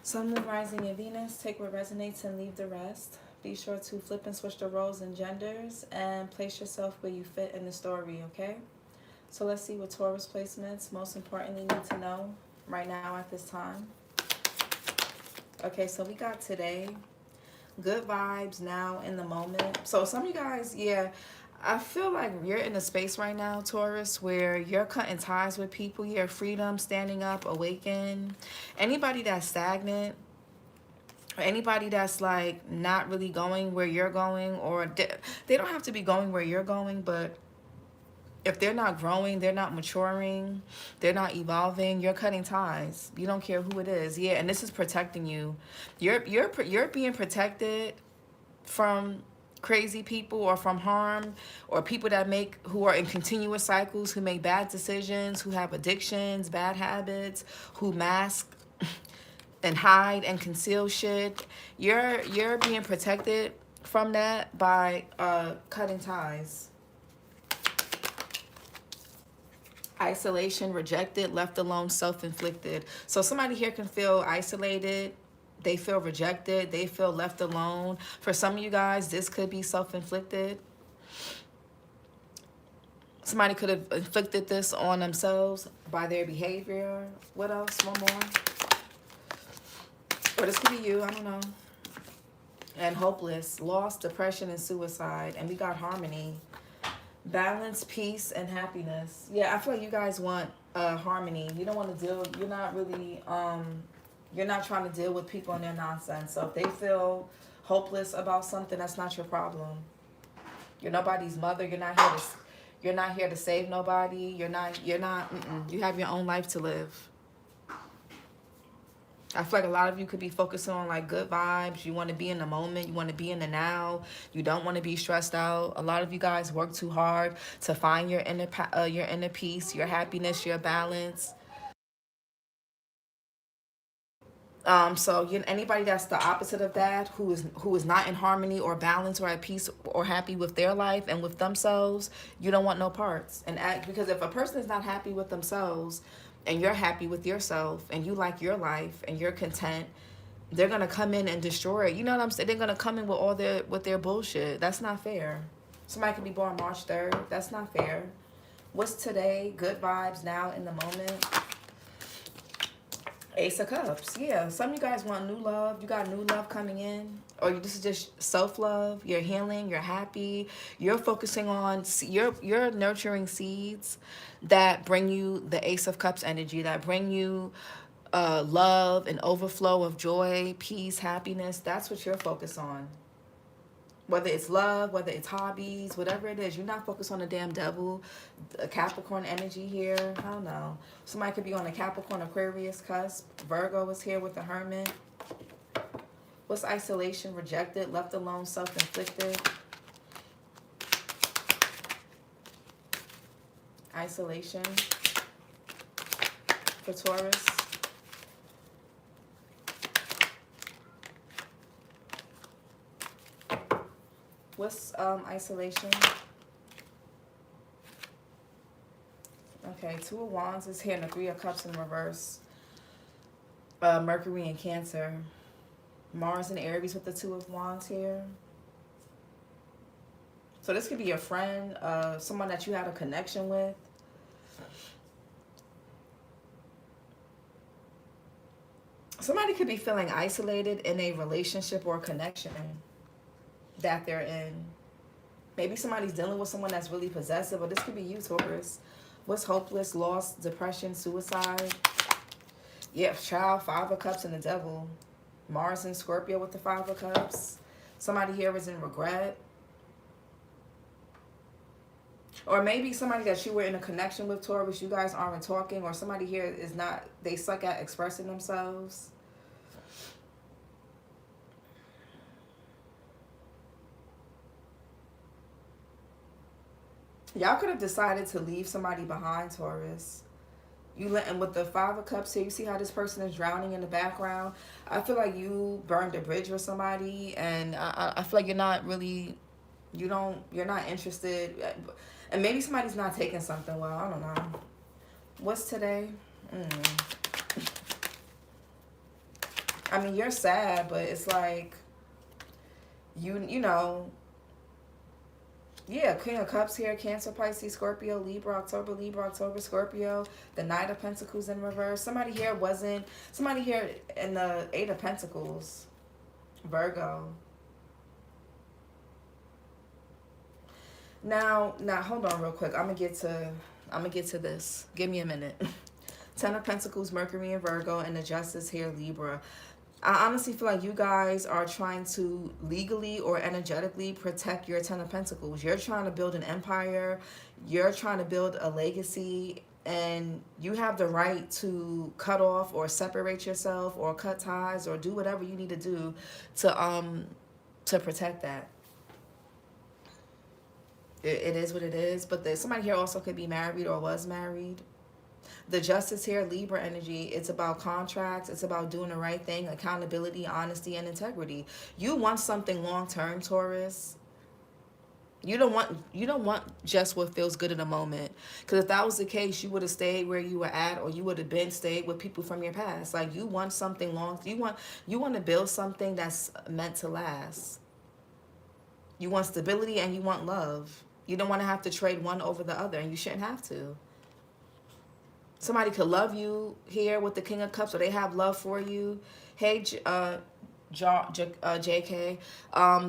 Sun, Moon, Rising, and Venus. Take what resonates and leave the rest. Be sure to flip and switch the roles and genders and place yourself where you fit in the story, okay? So let's see what Taurus placements most importantly need to know right now at this time. Okay, so we got today. Good vibes now in the moment. So some of you guys, yeah, I feel like you're in a space right now, Taurus, where you're cutting ties with people. Your freedom, standing up, awaken. Anybody that's stagnant, or anybody that's like not really going where you're going, or they don't have to be going where you're going, but if they're not growing, they're not maturing, they're not evolving, you're cutting ties. You don't care who it is. Yeah, and this is protecting you. You're being protected from crazy people or from harm, or people that who are in continuous cycles, who make bad decisions, who have addictions, bad habits, who mask and hide and conceal shit. You're being protected from that by cutting ties. Isolation, rejected, left alone, self-inflicted. So somebody here can feel isolated. They feel rejected. They feel left alone. For some of you guys, this could be self-inflicted. Somebody could have inflicted this on themselves by their behavior. What else? One more. Or this could be you. I don't know. And hopeless, loss, depression, and suicide. And we got harmony. Balance, peace, and happiness. Yeah, I feel like you guys want harmony. You don't want to deal, you're not really, you're not trying to deal with people and their nonsense. So if they feel hopeless about something, that's not your problem. You're nobody's mother. You're not here to save nobody. You have your own life to live. I feel like a lot of you could be focusing on like good vibes. You want to be in the moment. You want to be in the now. You don't want to be stressed out. A lot of you guys work too hard to find your inner peace, your happiness, your balance. So anybody that's the opposite of that, who is not in harmony or balance or at peace or happy with their life and with themselves, you don't want no parts. Because if a person is not happy with themselves, and you're happy with yourself, and you like your life, and you're content, they're gonna come in and destroy it. You know what I'm saying? They're gonna come in with their bullshit. That's not fair. Somebody could be born March 3rd. That's not fair. What's today? Good vibes now in the moment. Ace of Cups. Yeah, some of you guys want new love. You got new love coming in. Or this is just self-love. You're healing. You're happy. You're focusing on, you're nurturing seeds that bring you the Ace of Cups energy, that bring you love and overflow of joy, peace, happiness. That's what you're focused on. Whether it's love, whether it's hobbies, whatever it is, you're not focused on the damn devil. A Capricorn energy here. I don't know. Somebody could be on a Capricorn Aquarius cusp. Virgo is here with the Hermit. What's isolation? Rejected, left alone, self-inflicted. Isolation for Taurus. What's isolation? Okay, Two of Wands is here and the Three of Cups in reverse. Mercury in Cancer. Mars in Aries with the Two of Wands here. So this could be a friend, someone that you had a connection with. Somebody could be feeling isolated in a relationship or connection that they're in. Maybe somebody's dealing with someone that's really possessive, or this could be you, Taurus. What's hopeless, loss, depression, suicide? Yeah, child, Five of Cups and the Devil. Mars and Scorpio with the Five of Cups. Somebody here is in regret. Or maybe somebody that you were in a connection with, Taurus, you guys aren't talking, or somebody here is not, they suck at expressing themselves. Y'all could have decided to leave somebody behind, Taurus. And with the Five of Cups here, you see how this person is drowning in the background? I feel like you burned a bridge with somebody, and I feel like you're not really, you're not interested. And maybe somebody's not taking something well. I don't know. What's today? I mean, you're sad, but it's like, you know, yeah, King of Cups here, Cancer, Pisces, Scorpio, Libra, October, Scorpio, the Knight of Pentacles in reverse. Somebody here in the Eight of Pentacles, Virgo. Now, hold on real quick. I'm gonna get to this. Give me a minute. Ten of Pentacles, Mercury and Virgo, and the Justice here, Libra. I honestly feel like you guys are trying to legally or energetically protect your Ten of Pentacles. You're trying to build an empire. You're trying to build a legacy. And you have the right to cut off or separate yourself or cut ties or do whatever you need to do to protect that. It is what it is. But somebody here also could be married or was married. The Justice here, Libra energy, it's about contracts. It's about doing the right thing, accountability, honesty, and integrity. You want something long-term, Taurus. You don't want just what feels good in a moment. Because if that was the case, you would have stayed where you were at, or you would have stayed with people from your past. Like, you want something long. You want to build something that's meant to last. You want stability and you want love. You don't want to have to trade one over the other, and you shouldn't have to. Somebody could love you here with the King of Cups, or they have love for you. Hey, JK,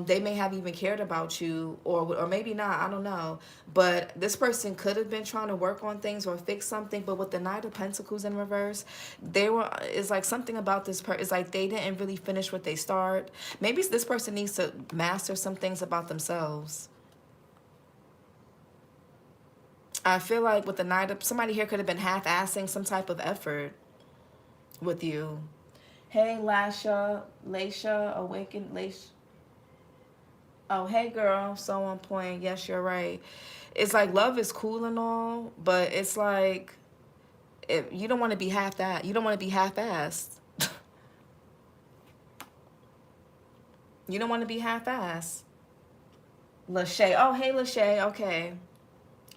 they may have even cared about you, or maybe not, I don't know. But this person could have been trying to work on things or fix something, but with the Knight of Pentacles in reverse, it's like something about this person, it's like they didn't really finish what they start. Maybe this person needs to master some things about themselves. I feel like with the Knight of, somebody here could have been half-assing some type of effort with you. Hey, Lasha, Awakened, Lasha. Oh, hey, girl, so on point. Yes, you're right. It's like love is cool and all, but it's like you don't want to be half-assed. You don't want to be half-assed. You don't want to be half-assed. Lachey. Oh, hey, Lachey. Okay.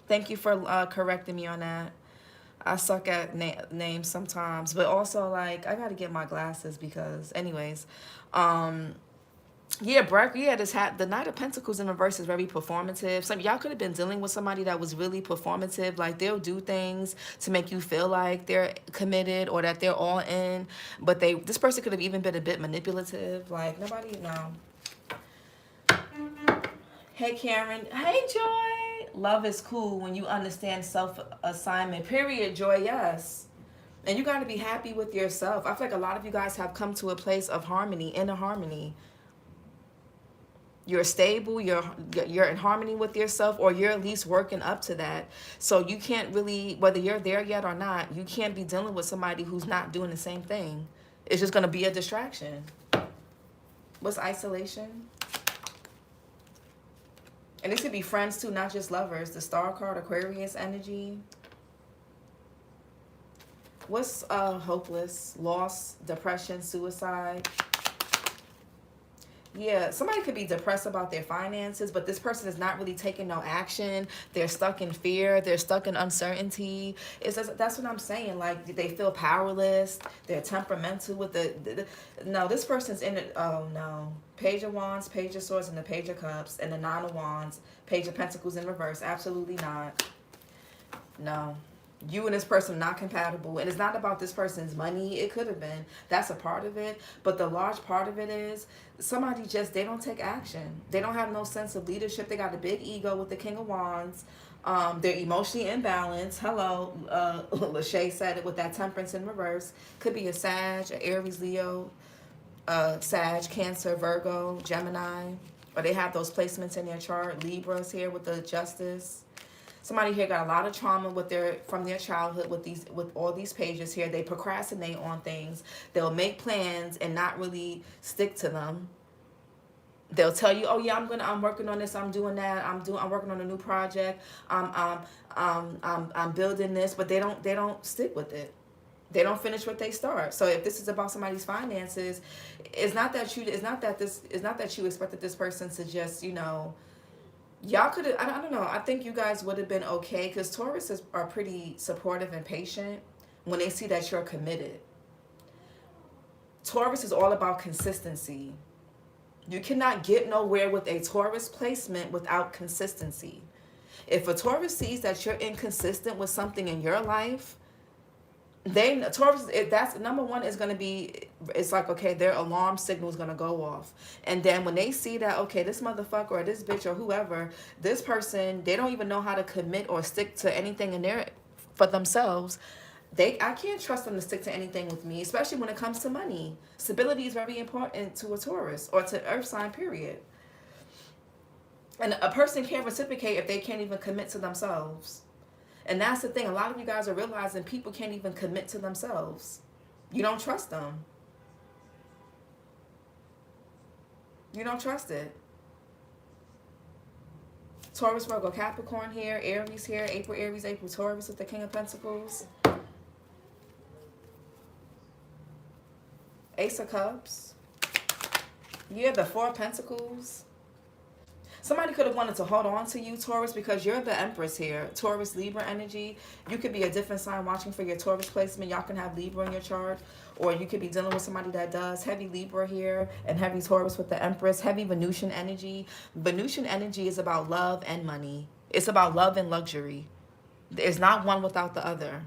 Thank you for correcting me on that. I suck at names sometimes, but also, like, I gotta get my glasses because, anyways, yeah, the Knight of Pentacles in reverse is very performative. Some y'all could have been dealing with somebody that was really performative. Like, they'll do things to make you feel like they're committed or that they're all in, but this person could have even been a bit manipulative. Like, nobody, no. Hey, Karen. Hey, Joy. Love is cool when you understand self-assignment. Period, Joy, yes. And you got to be happy with yourself. I feel like a lot of you guys have come to a place of harmony, inner harmony. You're stable, you're in harmony with yourself, or you're at least working up to that. So you can't really, whether you're there yet or not, you can't be dealing with somebody who's not doing the same thing. It's just going to be a distraction. What's isolation? And this could be friends too, not just lovers. The Star card, Aquarius energy. What's hopeless? Loss, depression, suicide. Yeah, somebody could be depressed about their finances, but this person is not really taking no action. They're stuck in fear. They're stuck in uncertainty. That's what I'm saying. Like, they feel powerless. They're temperamental with no, this person's in it. Oh, no. Page of Wands, Page of Swords, and the Page of Cups, and the Nine of Wands, Page of Pentacles in reverse. Absolutely not. No. You and this person are not compatible. And it's not about this person's money. It could have been. That's a part of it. But the large part of it is somebody they don't take action. They don't have no sense of leadership. They got a big ego with the King of Wands. They're emotionally imbalanced. Hello. Lachey said it with that Temperance in reverse. Could be a Sag, an Aries, Leo, Sag, Cancer, Virgo, Gemini. Or they have those placements in their chart. Libras here with the Justice. Somebody here got a lot of trauma from their childhood with all these pages here. They procrastinate on things. They'll make plans and not really stick to them. They'll tell you, "Oh yeah, I'm working on this. I'm doing that. I'm working on a new project. I'm building this," but they don't stick with it. They don't finish what they start. So if this is about somebody's finances, it's not that you expected this person to just, y'all could have, I don't know, I think you guys would have been okay, because Tauruses are pretty supportive and patient when they see that you're committed. Taurus is all about consistency. You cannot get nowhere with a Taurus placement without consistency. If a Taurus sees that you're inconsistent with something in your life, Taurus, that's number one, is going to be, it's like, okay, their alarm signal is going to go off. And then when they see that, okay, this motherfucker or this bitch or whoever, this person, they don't even know how to commit or stick to anything in there for themselves. I can't trust them to stick to anything with me, especially when it comes to money. Stability is very important to a Taurus or to earth sign, period. And a person can't reciprocate if they can't even commit to themselves. And that's the thing. A lot of you guys are realizing people can't even commit to themselves. You don't trust them. You don't trust it. Taurus, Virgo, Capricorn here, Aries here, April, Aries, April, Taurus with the King of Pentacles. Ace of Cups. Yeah, the Four of Pentacles. Somebody could have wanted to hold on to you, Taurus, because you're the Empress here. Taurus, Libra energy. You could be a different sign watching for your Taurus placement. Y'all can have Libra in your chart. Or you could be dealing with somebody that does. Heavy Libra here and heavy Taurus with the Empress. Heavy Venusian energy. Venusian energy is about love and money. It's about love and luxury. There's not one without the other.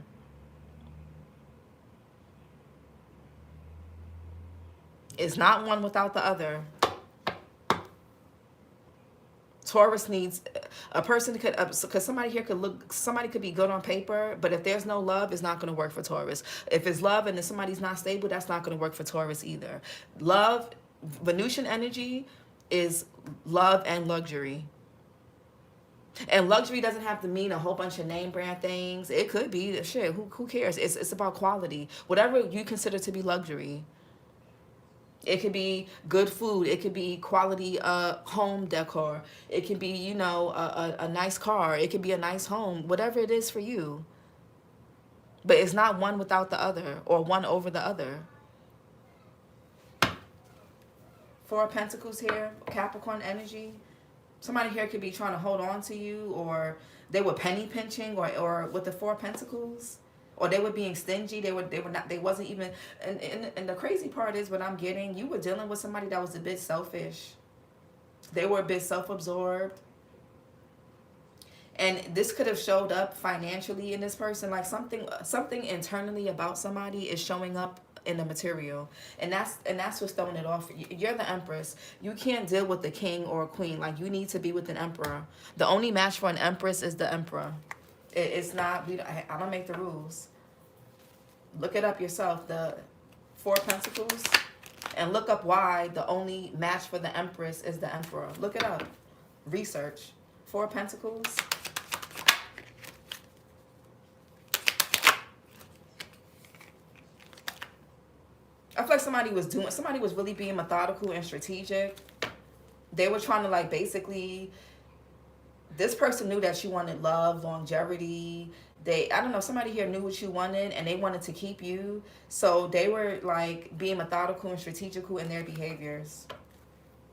It's not one without the other. Taurus needs a person could, because somebody here could look, somebody could be good on paper, but if there's no love, it's not going to work for Taurus. If it's love and if somebody's not stable, that's not going to work for Taurus either. Love, Venusian energy is love and luxury. And luxury doesn't have to mean a whole bunch of name brand things. It could be, shit, who cares? It's about quality. Whatever you consider to be luxury. It could be good food. It could be quality home decor. It could be, you know, a nice car. It could be a nice home. Whatever it is for you. But it's not one without the other or one over the other. Four of Pentacles here. Capricorn energy. Somebody here could be trying to hold on to you, or they were penny pinching, or with the Four of Pentacles. Or they were being stingy. They wasn't even, and the crazy part is what I'm getting, you were dealing with somebody that was a bit selfish. They were a bit self-absorbed. And this could have showed up financially in this person. Like something internally about somebody is showing up in the material. And that's what's throwing it off. You're the Empress. You can't deal with the king or a queen. Like, you need to be with an emperor. The only match for an Empress is the Emperor. It's not, I don't make the rules. Look it up yourself, the Four of Pentacles, and look up why the only match for the Empress is the Emperor. Look it up. Research. Four of Pentacles. I feel like somebody was really being methodical and strategic. They were trying to, like, basically, this person knew that you wanted love, longevity. I don't know, somebody here knew what you wanted and they wanted to keep you. So they were, like, being methodical and strategical in their behaviors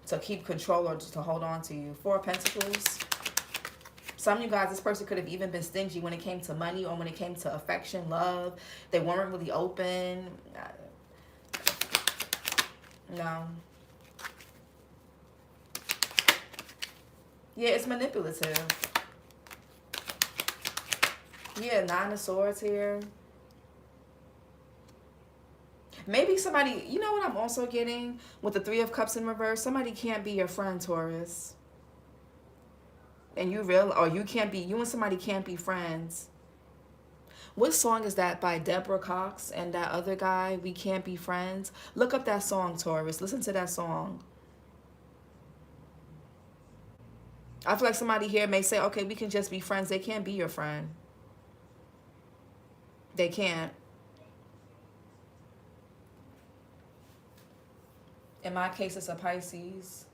to keep control or to hold on to you. Four of Pentacles. Some of you guys, this person could have even been stingy when it came to money or when it came to affection, love. They weren't really open. No. Yeah, it's manipulative. Yeah, Nine of Swords here. Maybe somebody, you know what I'm also getting with the Three of Cups in reverse? Somebody can't be your friend, Taurus. And you and somebody can't be friends. What song is that by Deborah Cox and that other guy, We Can't Be Friends? Look up that song, Taurus. Listen to that song. I feel like somebody here may say, okay, we can just be friends. They can't be your friend. They can't. In my case, it's a Pisces.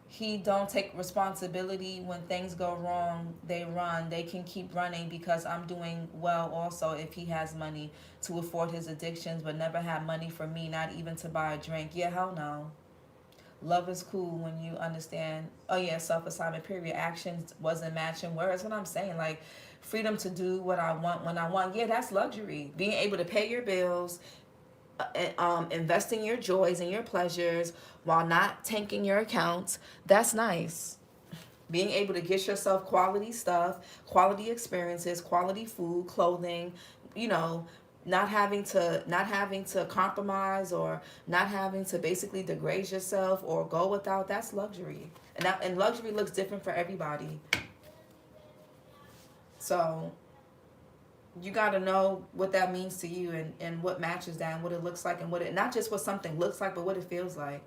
He don't take responsibility when things go wrong. They run. They can keep running because I'm doing well also if he has money to afford his addictions, but never have money for me, not even to buy a drink. Yeah, hell no. Love is cool when you understand, oh yeah, self-assignment, period. Actions wasn't matching words. What I'm saying, like, freedom to do what I want when I want. Yeah, that's luxury. Being able to pay your bills, investing your joys and your pleasures while not tanking your accounts, that's nice. Being able to get yourself quality stuff, quality experiences, quality food, clothing, you know, not having to compromise, or not having to basically degrade yourself or go without, that's luxury. And luxury looks different for everybody. So you got to know what that means to you, and what matches that, and what it looks like, and what it, not just what something looks like, but what it feels like.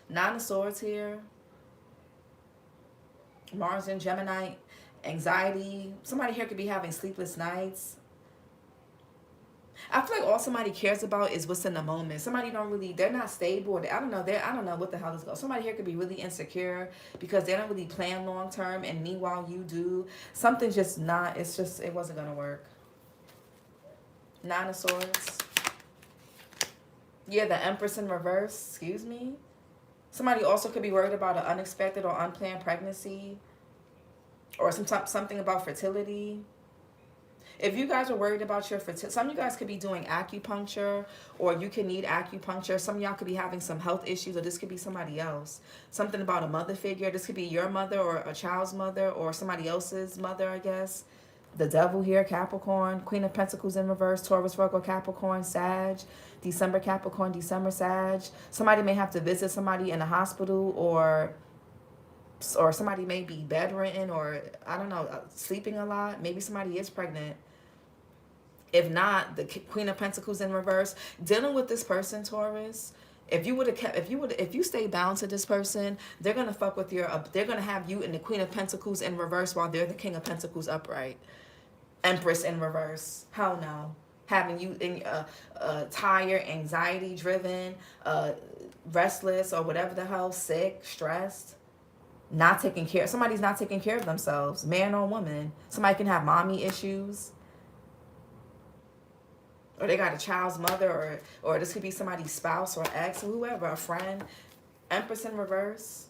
Nine of Swords here. Mars and Gemini. Anxiety. Somebody here could be having sleepless nights. I feel like all somebody cares about is what's in the moment. Somebody don't really, they're not stable. Or I don't know what the hell is going. Somebody here could be really insecure because they don't really plan long term, and meanwhile you do. Something's just not, it wasn't going to work. Nine of Swords. Yeah, the Empress in reverse. Excuse me. Somebody also could be worried about an unexpected or unplanned pregnancy, or something about fertility. If you guys are worried about your fertility, some of you guys could be doing acupuncture, or you can need acupuncture. Some of y'all could be having some health issues, or this could be somebody else. Something about a mother figure. This could be your mother, or a child's mother, or somebody else's mother, I guess. The Devil here, Capricorn. Queen of Pentacles in reverse. Taurus, Virgo, Capricorn, Sag. December, Capricorn, December, Sag. Somebody may have to visit somebody in a hospital, or somebody may be bedridden, or I don't know, sleeping a lot. Maybe somebody is pregnant. If not, the Queen of Pentacles in reverse. Dealing with this person, Taurus. If you stay bound to this person, they're gonna fuck with they're gonna have you in the Queen of Pentacles in reverse while they're the King of Pentacles upright. Empress in reverse. Hell no. Having you in tired, anxiety driven, restless, or whatever the hell, sick, stressed, not taking care. Somebody's not taking care of themselves, man or woman. Somebody can have mommy issues, or they got a child's mother, or this could be somebody's spouse or ex or whoever, a friend. Empress in reverse.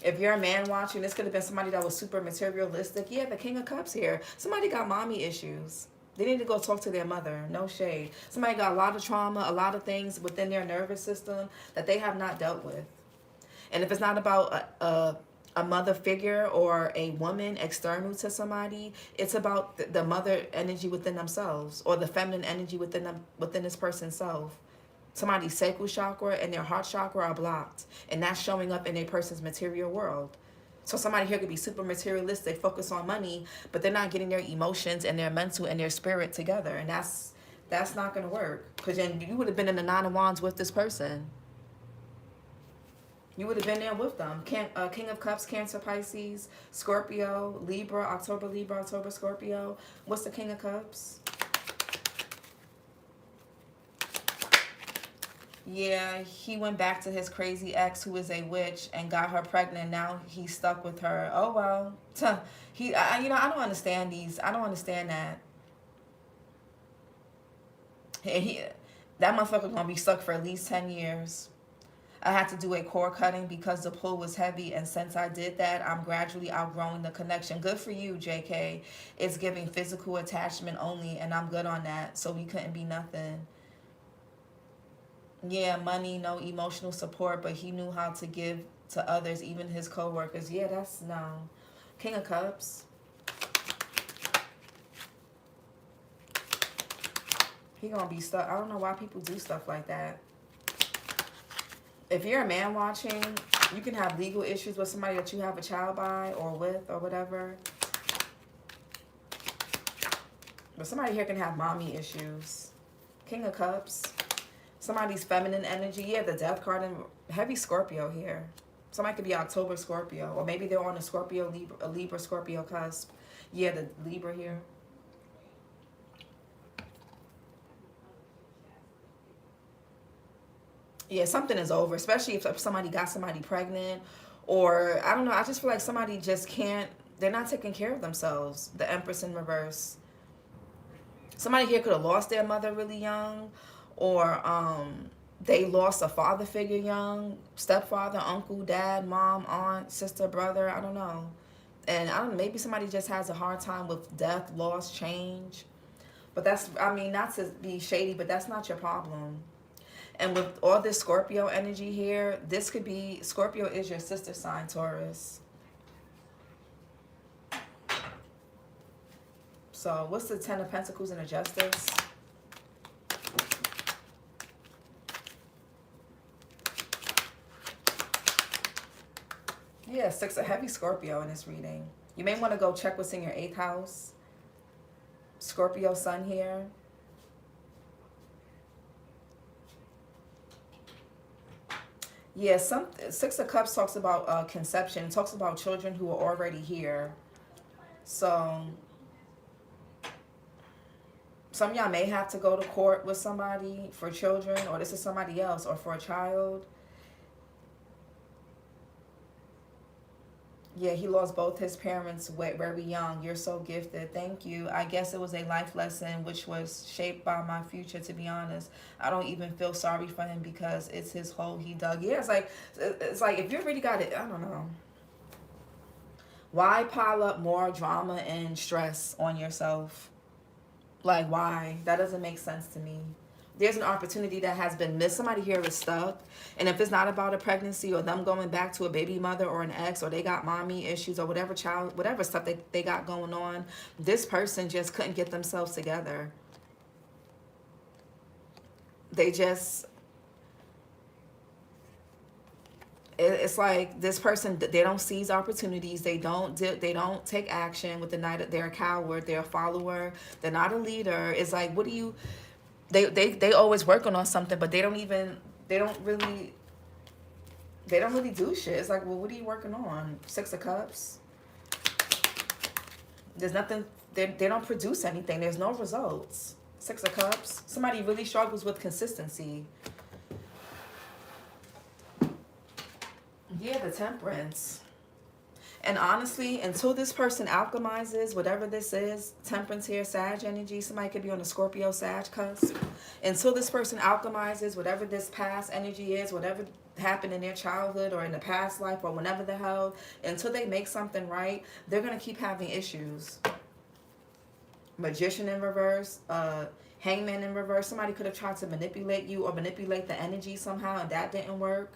If you're a man watching, this could have been somebody that was super materialistic. Yeah, the King of Cups here. Somebody got mommy issues. They need to go talk to their mother. No shade. Somebody got a lot of trauma, a lot of things within their nervous system that they have not dealt with. And if it's not about a mother figure or a woman external to somebody, it's about the mother energy within themselves, or the feminine energy within this person's self. Somebody's sacral chakra and their heart chakra are blocked, and that's showing up in a person's material world. So somebody here could be super materialistic, focus on money, but they're not getting their emotions and their mental and their spirit together, and that's not going to work, because then you would have been in the Nine of Wands with this person. You would have been there with them. King of Cups, Cancer, Pisces, Scorpio, Libra, October, Scorpio. What's the King of Cups? Yeah, he went back to his crazy ex, who is a witch, and got her pregnant. Now he's stuck with her. Oh well. I don't understand these. I don't understand that. That motherfucker gonna be stuck for at least 10 years. I had to do a cord cutting because the pull was heavy, and since I did that, I'm gradually outgrowing the connection. Good for you, JK. It's giving physical attachment only, and I'm good on that, so we couldn't be nothing. Yeah, money, no emotional support, but he knew how to give to others, even his co-workers. Yeah, that's no. King of Cups. He gonna be stuck. I don't know why people do stuff like that. If you're a man watching, you can have legal issues with somebody that you have a child by, or with, or whatever. But somebody here can have mommy issues. King of Cups. Somebody's feminine energy. Yeah, the Death card, and heavy Scorpio here. Somebody could be October Scorpio, or maybe they're on a Scorpio, Libra Scorpio cusp. Yeah, the Libra here. Yeah, something is over, especially if somebody got somebody pregnant, or I don't know. I just feel like somebody just can't, they're not taking care of themselves. The Empress in reverse. Somebody here could have lost their mother really young, or they lost a father figure young, stepfather, uncle, dad, mom, aunt, sister, brother, I don't know. And I don't know, maybe somebody just has a hard time with death, loss, change. But that's, I mean, not to be shady, but that's not your problem. And with all this Scorpio energy here, this could be, Scorpio is your sister sign, Taurus. So what's the Ten of Pentacles and the Justice? Yeah, six, a heavy Scorpio in this reading. You may want to go check what's in your 8th house. Scorpio sun here. Yeah, Six of Cups talks about conception. It talks about children who are already here. So some of y'all may have to go to court with somebody for children, or this is somebody else, or for a child. Yeah, he lost both his parents very young. You're so gifted. Thank you. I guess it was a life lesson which was shaped by my future, to be honest. I don't even feel sorry for him because it's his hole he dug. Yeah, it's like if you really got it, I don't know. Why pile up more drama and stress on yourself? Like, why? That doesn't make sense to me. There's an opportunity that has been missed. Somebody here is stuck. And if it's not about a pregnancy or them going back to a baby mother or an ex, or they got mommy issues or whatever whatever stuff they got going on, this person just couldn't get themselves together. They just, it's like this person, they don't seize opportunities. They don't take action with the night. They're a coward. They're a follower. They're not a leader. It's like, what do you... They always working on something, but they don't really do shit. It's like, well, what are you working on? 6 of Cups. There's nothing. They don't produce anything. There's no results. 6 of Cups. Somebody really struggles with consistency. Yeah, the Temperance. And honestly, until this person alchemizes, whatever this is, Temperance here, Sag energy, somebody could be on the Scorpio Sag cusp. Until this person alchemizes, whatever this past energy is, whatever happened in their childhood or in the past life or whenever the hell, until they make something right, they're going to keep having issues. Magician in reverse, Hangman in reverse. Somebody could have tried to manipulate you or manipulate the energy somehow, and that didn't work.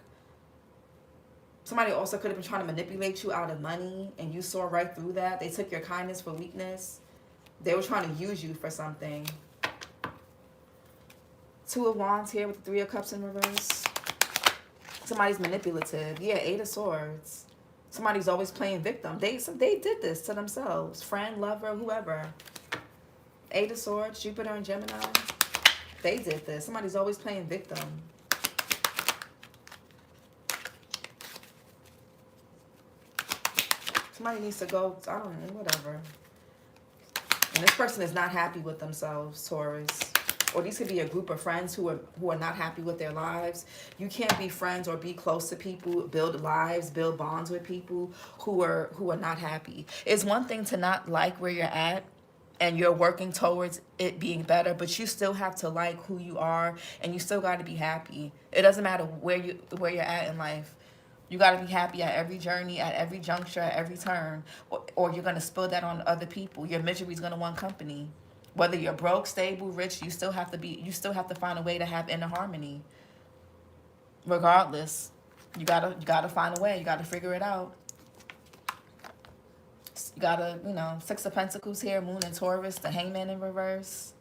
Somebody also could have been trying to manipulate you out of money, and you saw right through that. They took your kindness for weakness. They were trying to use you for something. 2 of Wands here with the 3 of Cups in reverse. Somebody's manipulative. Yeah, 8 of Swords. Somebody's always playing victim. They did this to themselves. Friend, lover, whoever. 8 of Swords, Jupiter and Gemini. They did this. Somebody's always playing victim. Somebody needs to go, I don't know, whatever. And this person is not happy with themselves, Taurus. Or these could be a group of friends who are not happy with their lives. You can't be friends or be close to people, build lives, build bonds with people who are not happy. It's one thing to not like where you're at and you're working towards it being better, but you still have to like who you are, and you still got to be happy. It doesn't matter where you're at in life. You got to be happy at every journey, at every juncture, at every turn, or you're going to spill that on other people. Your misery is going to want company. Whether you're broke, stable, rich, you still have to find a way to have inner harmony. Regardless, you gotta find a way. You got to figure it out. You got to, 6 of Pentacles here, Moon and Taurus, the Hangman in reverse.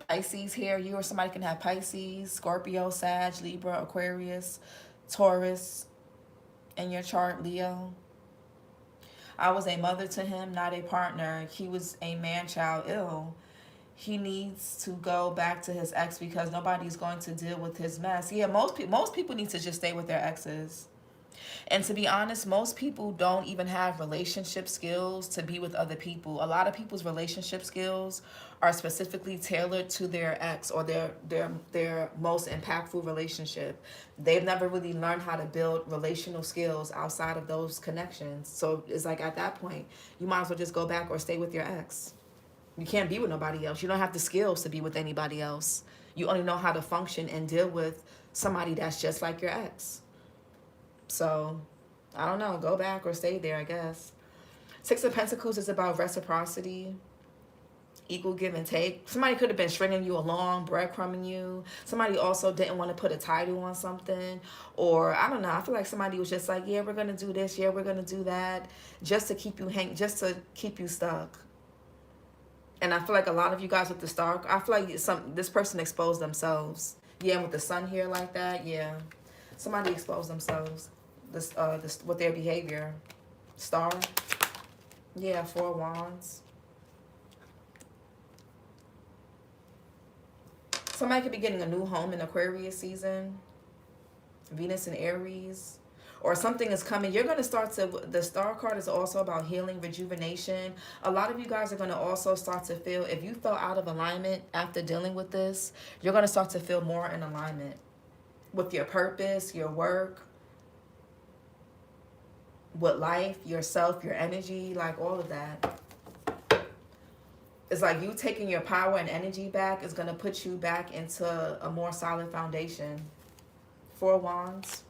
Pisces here, you or somebody can have Pisces, Scorpio, Sag, Libra, Aquarius, Taurus in your chart, Leo. I was a mother to him, not a partner. He was a man-child ill. He needs to go back to his ex because nobody's going to deal with his mess. Yeah, most people need to just stay with their exes. And to be honest, most people don't even have relationship skills to be with other people. A lot of people's relationship skills are specifically tailored to their ex or their most impactful relationship. They've never really learned how to build relational skills outside of those connections. So it's like at that point, you might as well just go back or stay with your ex. You can't be with nobody else. You don't have the skills to be with anybody else. You only know how to function and deal with somebody that's just like your ex. So, I don't know. Go back or stay there, I guess. Six of Pentacles is about reciprocity, equal give and take. Somebody could have been stringing you along, breadcrumbing you. Somebody also didn't want to put a title on something. Or, I don't know, I feel like somebody was just like, yeah, we're going to do this, yeah, we're going to do that, just to keep you just to keep you stuck. And I feel like a lot of you guys with the star, I feel like this person exposed themselves. Yeah, with the sun here like that, yeah. Somebody exposed themselves this with their behavior. Star. Yeah, 4 Wands. Somebody could be getting a new home in Aquarius season. Venus in Aries. Or something is coming. You're going to start to, the star card is also about healing, rejuvenation. A lot of you guys are going to also start to feel, if you felt out of alignment after dealing with this, you're going to start to feel more in alignment with your purpose, your work, with life, yourself, your energy, like all of that. It's like you taking your power and energy back is going to put you back into a more solid foundation. 4 Wands.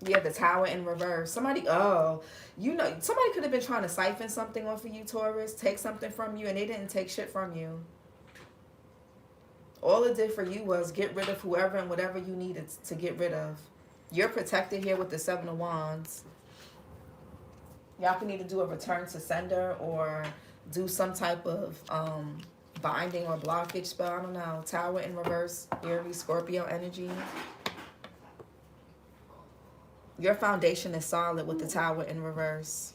Yeah, the Tower in reverse. Somebody, oh, you know, somebody could have been trying to siphon something off of you, Taurus, take something from you, and they didn't take shit from you. All it did for you was get rid of whoever and whatever you needed to get rid of. You're protected here with the 7 of Wands. Y'all can either do a return to sender or do some type of binding or blockage spell. I don't know. Tower in reverse, Aries, Scorpio energy. Your foundation is solid with the Tower in reverse.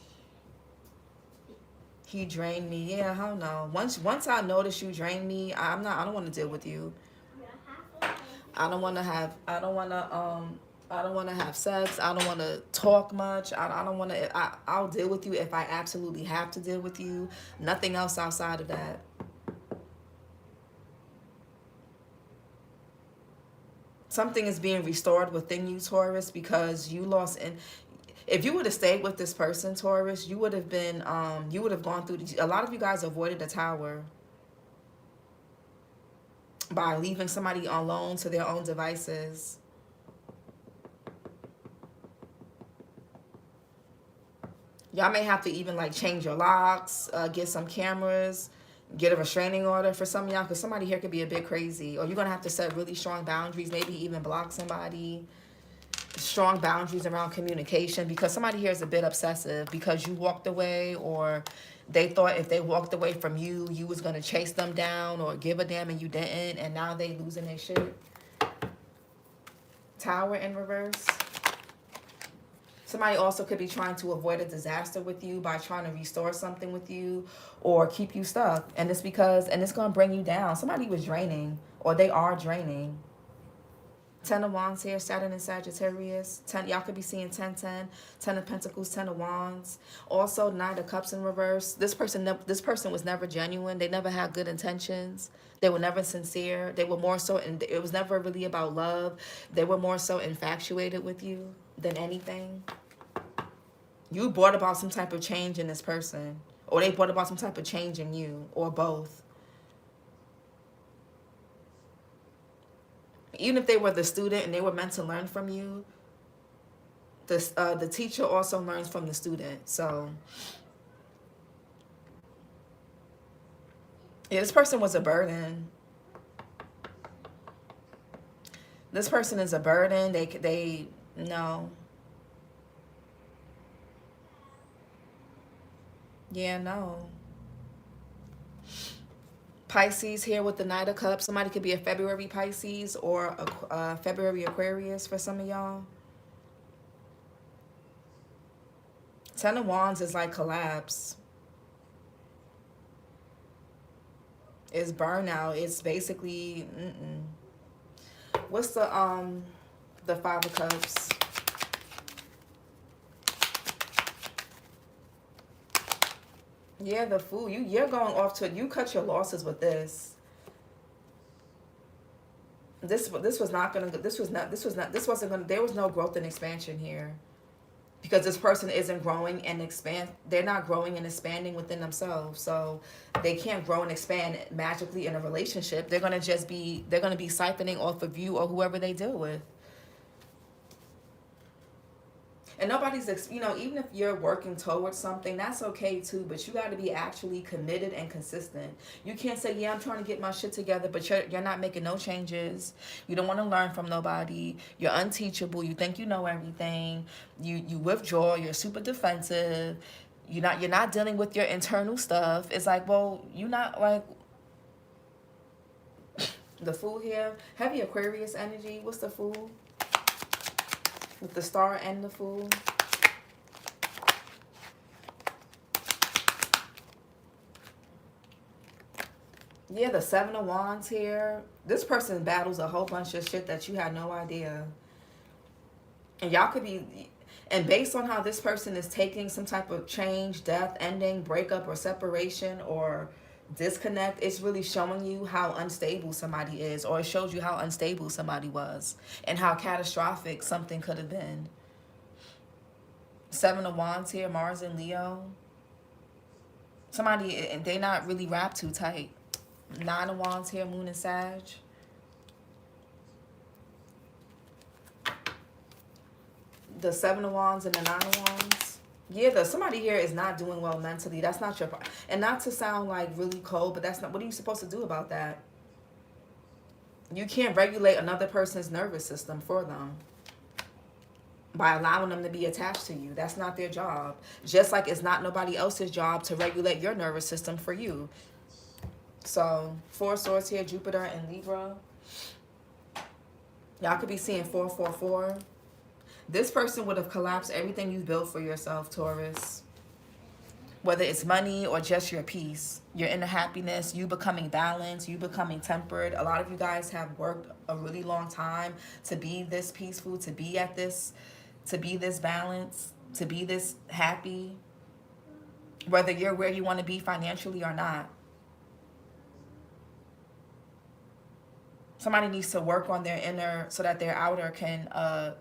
He drained me. Yeah, hell no. Once I notice you drain me, I don't want to deal with you. I don't want to have sex. I don't want to talk much. I don't want to. I'll deal with you if I absolutely have to deal with you. Nothing else outside of that. Something is being restored within you, Taurus, because you lost in. If you would have stayed with this person, Taurus, you would have been, you would have gone through, a lot of you guys avoided the Tower by leaving somebody alone to their own devices. Y'all may have to even like change your locks, get some cameras, get a restraining order for some of y'all, because somebody here could be a bit crazy. Or you're going to have to set really strong boundaries, maybe even block somebody. Strong boundaries around communication, because somebody here is a bit obsessive because you walked away, or they thought if they walked away from you, you was going to chase them down or give a damn and you didn't, and now they losing their shit. Tower in reverse. Somebody also could be trying to avoid a disaster with you by trying to restore something with you or keep you stuck. And it's because, and it's going to bring you down. Somebody was draining, or they are draining. 10 of Wands here, Saturn and Sagittarius. 10, y'all could be seeing 10-10, 10 of Pentacles, 10 of Wands. Also, 9 of Cups in reverse. This person was never genuine. They never had good intentions. They were never sincere. They were more so, and it was never really about love. They were more so infatuated with you than anything. You brought about some type of change in this person, or they brought about some type of change in you, or both. Even if they were the student and they were meant to learn from you, the teacher also learns from the student. So, yeah, this person was a burden. This person is a burden. They no. Yeah, no. Pisces here with the Knight of Cups. Somebody could be a February Pisces or a February Aquarius for some of y'all. 10 of Wands is like collapse. It's burnout. It's basically, What's the 5 of Cups? Yeah, the Fool. You're going off to, you cut your losses with this. This wasn't gonna, there was no growth and expansion here. because this person isn't growing and expand. They're not growing and expanding within themselves, so they can't grow and expand magically in a relationship. They're gonna be siphoning off of you or whoever they deal with. And nobody's, even if you're working towards something, that's okay too, but you got to be actually committed and consistent. You can't say, yeah, I'm trying to get my shit together, but you're not making no changes. You don't want to learn from nobody. You're unteachable. You think you know everything. You withdraw. You're super defensive. You're not dealing with your internal stuff. It's like, well, you're not like the Fool here. Heavy Aquarius energy. What's the Fool? With the Star and the Fool. Yeah, the Seven of Wands here. This person battles a whole bunch of shit that you had no idea. And y'all could be... And based on how this person is taking some type of change, death, ending, breakup, or separation, or disconnect, it's really showing you how unstable somebody is, or it shows you how unstable somebody was and how catastrophic something could have been. Seven of Wands here, Mars and Leo. Somebody, they not really wrapped too tight. Nine of Wands here, Moon and Sag. The Seven of Wands and the Nine of Wands. Yeah, somebody here is not doing well mentally. That's not your part. And not to sound like really cold, but that's not, what are you supposed to do about that? You can't regulate another person's nervous system for them by allowing them to be attached to you. That's not their job. Just like it's not nobody else's job to regulate your nervous system for you. So, Four of Swords here, Jupiter and Libra. Y'all could be seeing 444. This person would have collapsed everything you've built for yourself, Taurus. Whether it's money or just your peace, your inner happiness, you becoming balanced, you becoming tempered. A lot of you guys have worked a really long time to be this peaceful, to be this balanced, to be this happy. Whether you're where you want to be financially or not. Somebody needs to work on their inner so that their outer can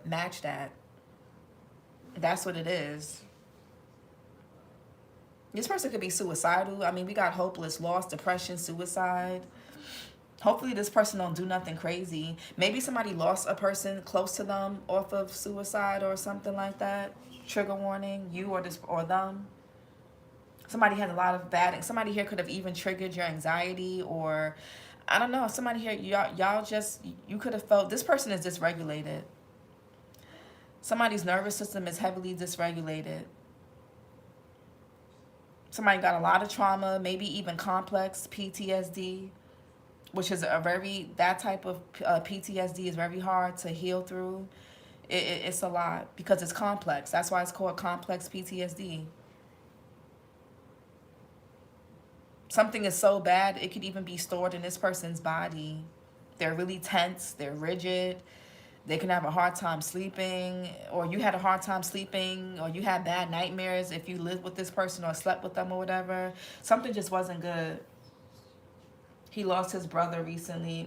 match that. That's what it is. This person could be suicidal. I mean, we got hopeless, lost, depression, suicide. Hopefully this person don't do nothing crazy. Maybe somebody lost a person close to them off of suicide or something like that. Trigger warning, you or them. Somebody had a lot of bad... Somebody here could have even triggered your anxiety, or... I don't know. Somebody here, y'all just... You could have felt... This person is dysregulated. Somebody's nervous system is heavily dysregulated. Somebody got a lot of trauma, maybe even complex PTSD, which is that type of PTSD is very hard to heal through. It's a lot because it's complex. That's why it's called complex PTSD. Something is so bad, it could even be stored in this person's body. They're really tense, they're rigid. They can have a hard time sleeping, or you had a hard time sleeping, or you had bad nightmares if you lived with this person or slept with them or whatever. Something just wasn't good. He lost his brother recently.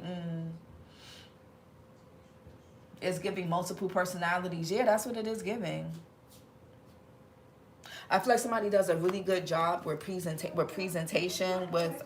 It's giving multiple personalities. Yeah, that's what it is giving. I feel like somebody does a really good job with presentation, with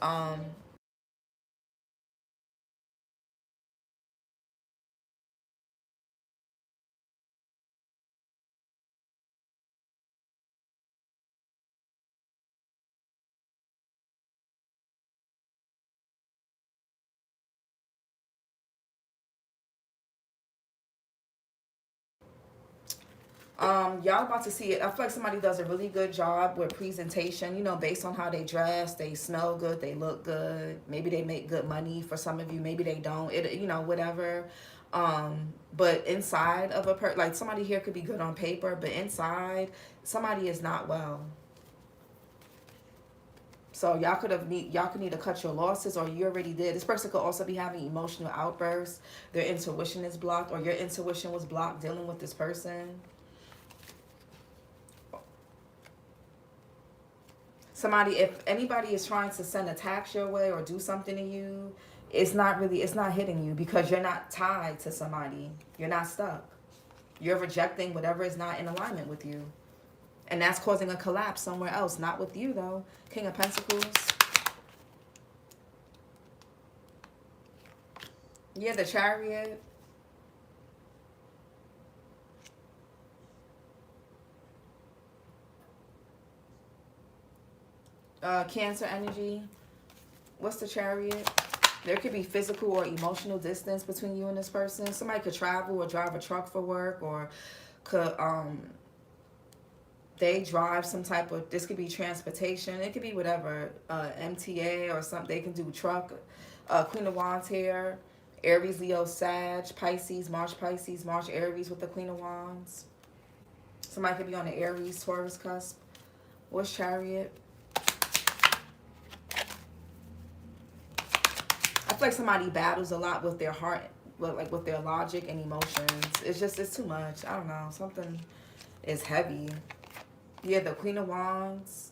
y'all about to see it. I feel like somebody does a really good job with presentation, you know, based on how they dress, they smell good, they look good. Maybe they make good money for some of you. Maybe they don't, you know, whatever. But inside of like somebody here could be good on paper, but inside somebody is not well. So y'all could need to cut your losses, or you already did. This person could also be having emotional outbursts. Their intuition is blocked, or your intuition was blocked dealing with this person. Somebody, if anybody is trying to send attacks your way or do something to you, it's not hitting you because you're not tied to somebody. You're not stuck. You're rejecting whatever is not in alignment with you. And that's causing a collapse somewhere else. Not with you, though. King of Pentacles. Yeah, the Chariot. Cancer energy. What's the Chariot? There could be physical or emotional distance between you and this person. Somebody could travel or drive a truck for work, or could they drive some type of, this could be transportation, it could be whatever, MTA or something. They can do truck. Queen of Wands here. Aries, Leo, Sag, Pisces, March, Aries with the Queen of Wands. Somebody could be on the Aries, Taurus cusp. What's Chariot? I feel like somebody battles a lot with their heart, like with their logic and emotions. It's too much. I don't know. Something is heavy. Yeah, the Queen of Wands.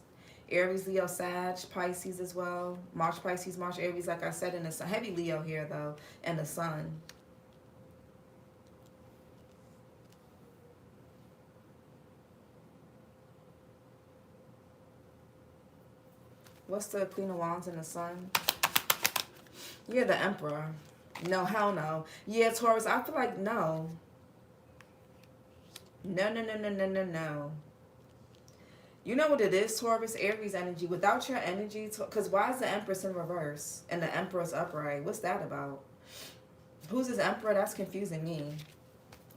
Aries, Leo, Sag, Pisces as well. March, Pisces, March, Aries, like I said, and it's a heavy Leo here, though, and the Sun. What's the Queen of Wands and the Sun? Yeah, the Emperor. No, hell no. Yeah, Taurus, I feel like no. No. You know what it is, Taurus? Aries energy. Without your energy, because why is the Empress in reverse and the Emperor's upright? What's that about? Who's this Emperor? That's confusing me.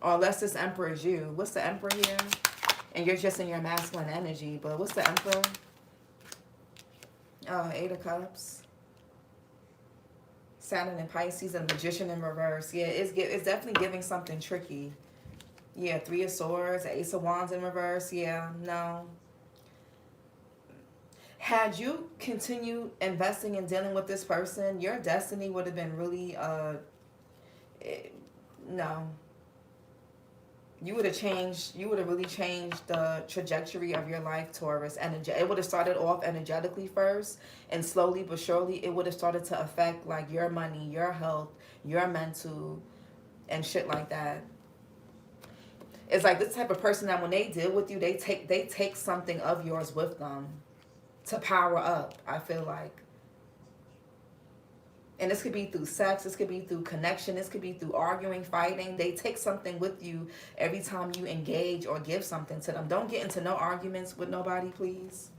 Or unless this Emperor is you. What's the Emperor here? And you're just in your masculine energy. But what's the Emperor? Oh, Eight of Cups. Saturn and Pisces and Magician in reverse. Yeah, it's definitely giving something tricky. Yeah, Three of Swords, Ace of Wands in reverse. Yeah, no. Had you continued investing and dealing with this person, your destiny would have been really, no. You would have really changed the trajectory of your life, Taurus. It would have started off energetically first, and slowly but surely it would have started to affect like your money, your health, your mental, and shit like that. It's like this type of person that when they deal with you, they take something of yours with them to power up, I feel like. And this could be through sex, this could be through connection, this could be through arguing, fighting. They take something with you every time you engage or give something to them. Don't get into no arguments with nobody, please.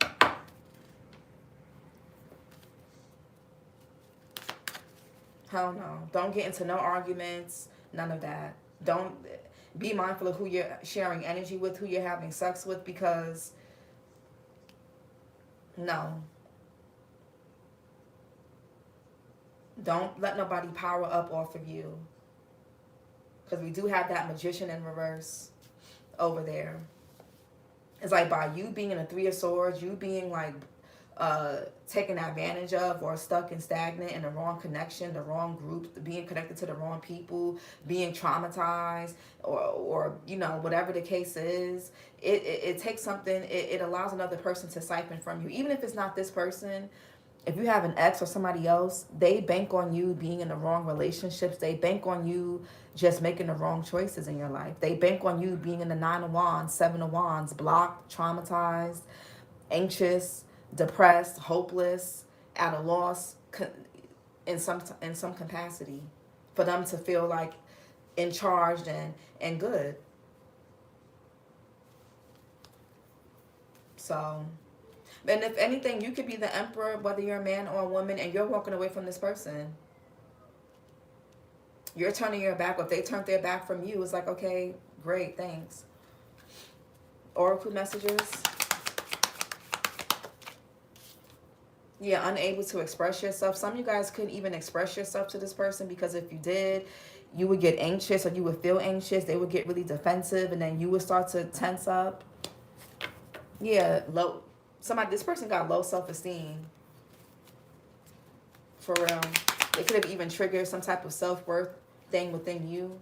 Hell no. Don't get into no arguments, none of that. Don't be mindful of who you're sharing energy with, who you're having sex with, because no. Don't let nobody power up off of you. Because we do have that Magician in reverse over there. It's like by you being in a Three of Swords, you being like taken advantage of or stuck and stagnant in the wrong connection, the wrong group, being connected to the wrong people, being traumatized, or you know, whatever the case is, it takes something, it allows another person to siphon from you. Even if it's not this person, if you have an ex or somebody else, they bank on you being in the wrong relationships. They bank on you just making the wrong choices in your life. They bank on you being in the Nine of Wands, Seven of Wands, blocked, traumatized, anxious, depressed, hopeless, at a loss in some capacity, for them to feel like in charge and good. So, and if anything, you could be the Emperor, whether you're a man or a woman, and you're walking away from this person. You're turning your back. Or if they turned their back from you, it's like, okay, great, thanks. Oracle messages. Yeah, unable to express yourself. Some of you guys couldn't even express yourself to this person, because if you did, you would get anxious, or you would feel anxious. They would get really defensive, and then you would start to tense up. Yeah, this person got low self-esteem. For real. They could have even triggered some type of self-worth thing within you.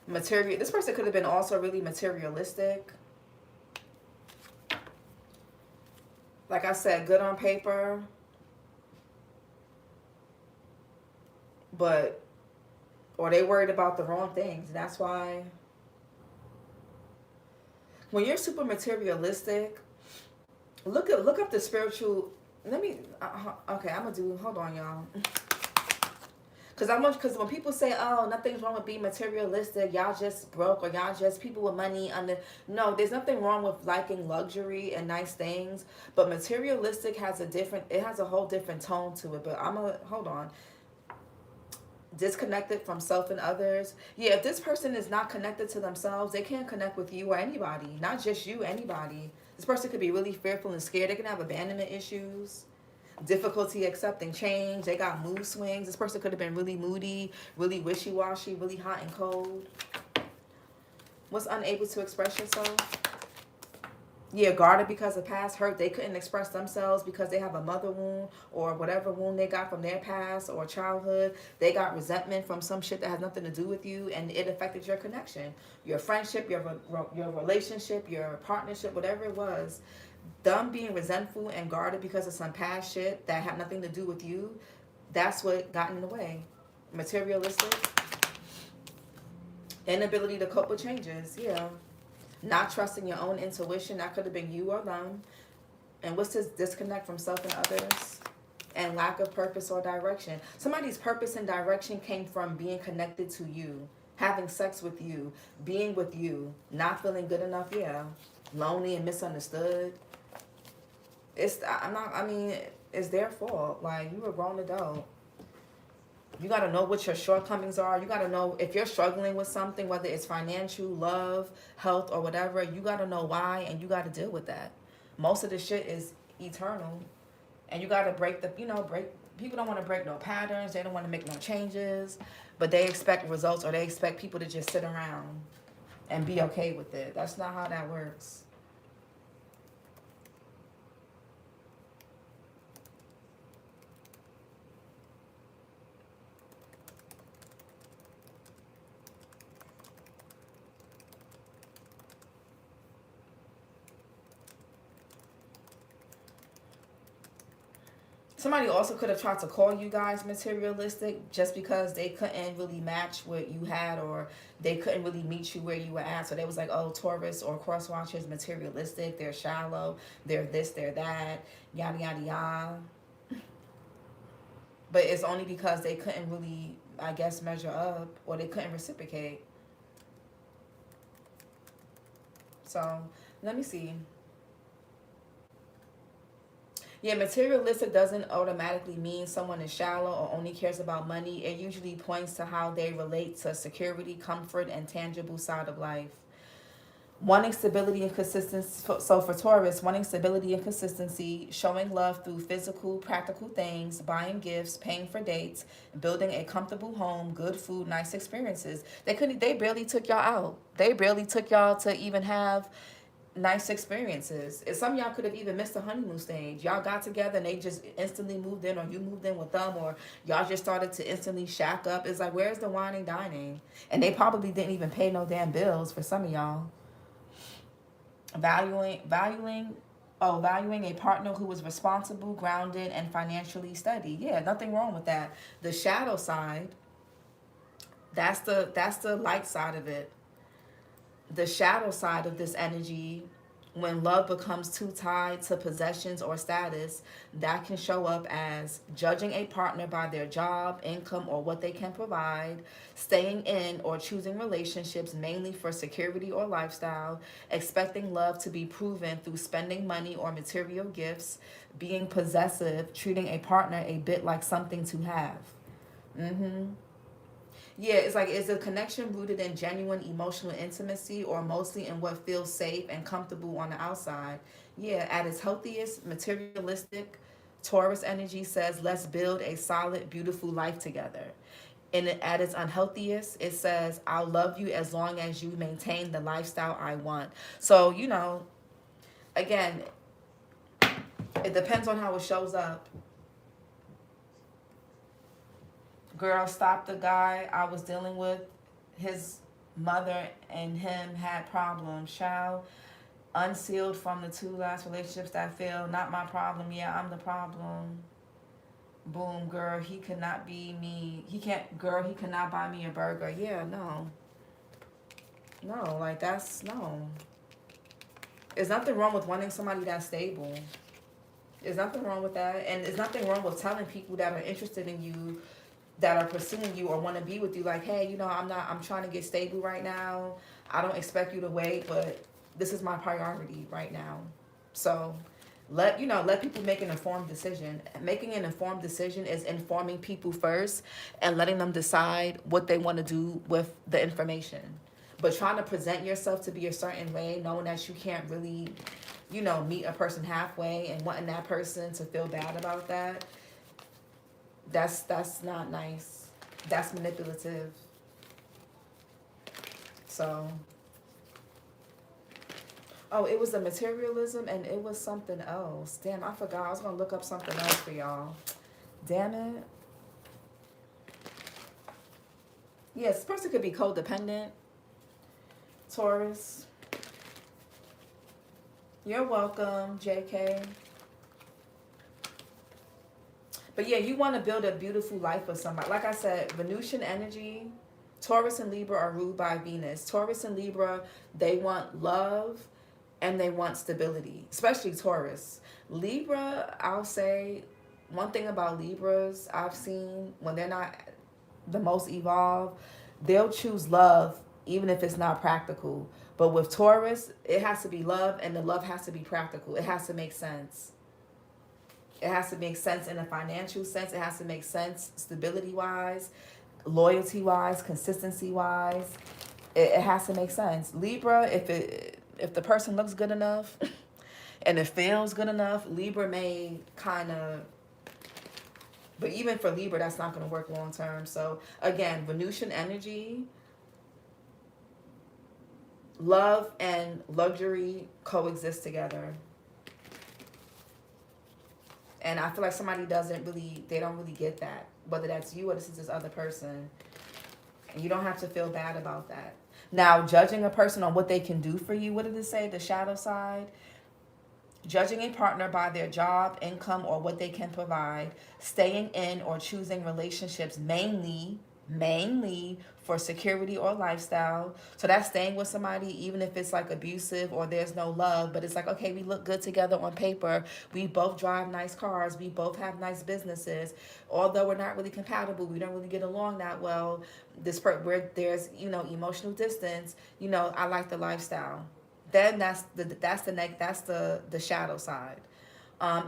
This person could have been also really materialistic. Like I said, good on paper, Or they worried about the wrong things. That's why when you're super materialistic, look up the spiritual. Let me. Okay, I'm gonna do. Hold on, y'all. Because when people say, oh, nothing's wrong with being materialistic, y'all just broke, or y'all just people with money under. No, there's nothing wrong with liking luxury and nice things, but materialistic has a whole different tone to it. But hold on. Disconnected from self and others. Yeah, if this person is not connected to themselves, they can't connect with you or anybody. Not just you, anybody. This person could be really fearful and scared. They can have abandonment issues, difficulty accepting change. They got mood swings. This person could have been really moody, really wishy-washy, really hot and cold. Was unable to express yourself. Yeah, guarded because of past hurt. They couldn't express themselves because they have a mother wound or whatever wound they got from their past or childhood. They got resentment from some shit that has nothing to do with you, and it affected your connection, your friendship, your relationship, your partnership, whatever it was. Them being resentful and guarded because of some past shit that had nothing to do with you, that's what got in the way. Materialistic. Inability to cope with changes, yeah. Not trusting your own intuition, that could have been you or them. And what's this disconnect from self and others? And lack of purpose or direction. Somebody's purpose and direction came from being connected to you, having sex with you, being with you, not feeling good enough, yeah. Lonely and misunderstood. It's their fault. Like, you a grown adult. You got to know what your shortcomings are. You got to know if you're struggling with something, whether it's financial, love, health, or whatever, you got to know why, and you got to deal with that. Most of the shit is eternal, and you got to break people don't want to break no patterns. They don't want to make no changes, but they expect results, or they expect people to just sit around and be okay with it. That's not how that works. Somebody also could have tried to call you guys materialistic just because they couldn't really match what you had, or they couldn't really meet you where you were at. So they was like, oh, Taurus or cross watchers materialistic, they're shallow, they're this, they're that, yada, yada, yada. But it's only because they couldn't really, I guess, measure up, or they couldn't reciprocate. So let me see. Yeah, materialistic doesn't automatically mean someone is shallow or only cares about money. It usually points to how they relate to security, comfort, and tangible side of life. Wanting stability and consistency. So for Taurus, wanting stability and consistency, showing love through physical, practical things, buying gifts, paying for dates, building a comfortable home, good food, nice experiences. They barely took y'all out. They barely took y'all to even have nice experiences. And some of y'all could have even missed the honeymoon stage. Y'all got together and they just instantly moved in, or you moved in with them, or y'all just started to instantly shack up. It's like, where's the wine and dining? And they probably didn't even pay no damn bills for some of y'all. Valuing a partner who was responsible, grounded, and financially steady. Yeah, nothing wrong with that. The shadow side, that's the light side of it. The shadow side of this energy, when love becomes too tied to possessions or status, that can show up as judging a partner by their job, income, or what they can provide, staying in or choosing relationships mainly for security or lifestyle, expecting love to be proven through spending money or material gifts, being possessive, treating a partner a bit like something to have. Yeah, it's like, is the connection rooted in genuine emotional intimacy, or mostly in what feels safe and comfortable on the outside? Yeah, at its healthiest, materialistic, Taurus energy says, let's build a solid, beautiful life together. And at its unhealthiest, it says, I'll love you as long as you maintain the lifestyle I want. So, again, it depends on how it shows up. Girl, stop the guy I was dealing with. His mother and him had problems. Child, unsealed from the 2 last relationships that failed. Not my problem. Yeah, I'm the problem. Boom, girl, he cannot be me. He can't, girl, he cannot buy me a burger. Yeah, no. No, like that's, no. There's nothing wrong with wanting somebody that's stable. There's nothing wrong with that. And there's nothing wrong with telling people that are interested in you, that are pursuing you or want to be with you, like, hey, you know, I'm trying to get stable right now. I don't expect you to wait, but this is my priority right now. So let people make an informed decision. Making an informed decision is informing people first and letting them decide what they want to do with the information. But trying to present yourself to be a certain way, knowing that you can't really, meet a person halfway and wanting that person to feel bad about that, that's not nice. That's manipulative. So, oh, it was the materialism and it was something else. Damn, I forgot. I was going to look up something else for y'all. Damn it. Yes, this person could be codependent. Taurus. You're welcome, JK. But yeah, you want to build a beautiful life with somebody. Like I said, Venusian energy, Taurus and Libra are ruled by Venus. Taurus and Libra, they want love and they want stability, especially Taurus. Libra, I'll say, one thing about Libras I've seen, when they're not the most evolved, they'll choose love even if it's not practical. But with Taurus, it has to be love, and the love has to be practical. It has to make sense. It has to make sense in a financial sense. It has to make sense stability-wise, loyalty-wise, consistency-wise. It has to make sense. Libra, if the person looks good enough and it feels good enough, Libra may kind of... But even for Libra, that's not going to work long term. So again, Venusian energy, love and luxury coexist together. And I feel like somebody they don't really get that. Whether that's you or this is this other person. And you don't have to feel bad about that. Now, judging a person on what they can do for you, what did it say? The shadow side. Judging a partner by their job, income, or what they can provide. Staying in or choosing relationships mainly for security or lifestyle. So that's staying with somebody even if it's like abusive or there's no love, but it's like, okay, we look good together on paper. We both drive nice cars. We both have nice businesses. Although we're not really compatible, we don't really get along that well. Where there's, emotional distance, I like the lifestyle. Then that's the shadow side.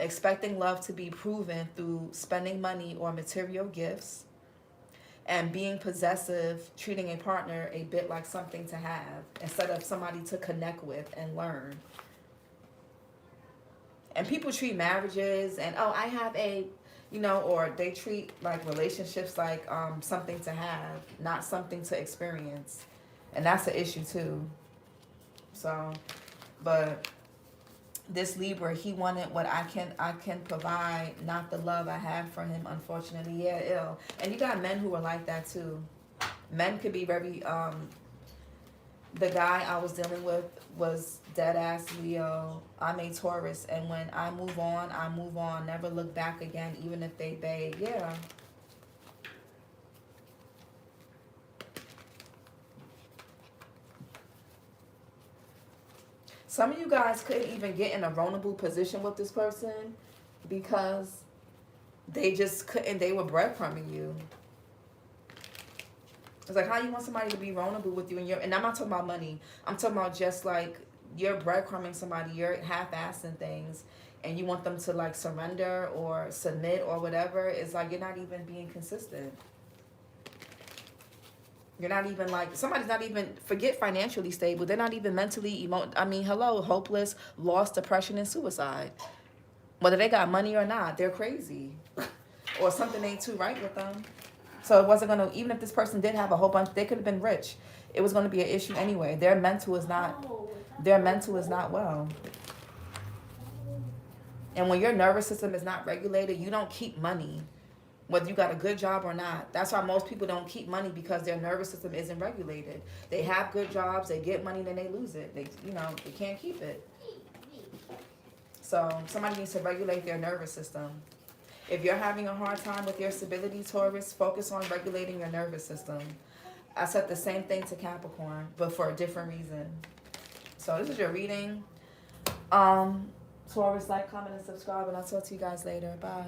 Expecting love to be proven through spending money or material gifts, and being possessive, treating a partner a bit like something to have instead of somebody to connect with and learn. And people treat marriages and, oh, I have a, or they treat like relationships like something to have, not something to experience. And that's an issue too. So, but this Libra, he wanted what I can provide, not the love I have for him, unfortunately. Yeah, ill. And you got men who are like that too. Men could be very, the guy I was dealing with was dead ass Leo. I'm a Taurus, and when I move on, never look back again, even if they beg. Yeah. Some of you guys couldn't even get in a vulnerable position with this person because they just couldn't. They were breadcrumbing you. It's like, how you want somebody to be vulnerable with you, and I'm not talking about money. I'm talking about just like you're breadcrumbing somebody, you're half-assing things, and you want them to like surrender or submit or whatever. It's like you're not even being consistent. You're not even like, somebody's not even, forget financially stable. They're not even mentally, hopeless, lost, depression, and suicide. Whether they got money or not, they're crazy. Or something ain't too right with them. So it wasn't going to, even if this person did have a whole bunch, they could have been rich. It was going to be an issue anyway. Their mental is not well. And when your nervous system is not regulated, you don't keep money. Whether you got a good job or not. That's why most people don't keep money, because their nervous system isn't regulated. They have good jobs, they get money, then they lose it. They can't keep it. So somebody needs to regulate their nervous system. If you're having a hard time with your stability, Taurus, focus on regulating your nervous system. I said the same thing to Capricorn, but for a different reason. So this is your reading. Taurus, like, comment, and subscribe, and I'll talk to you guys later. Bye.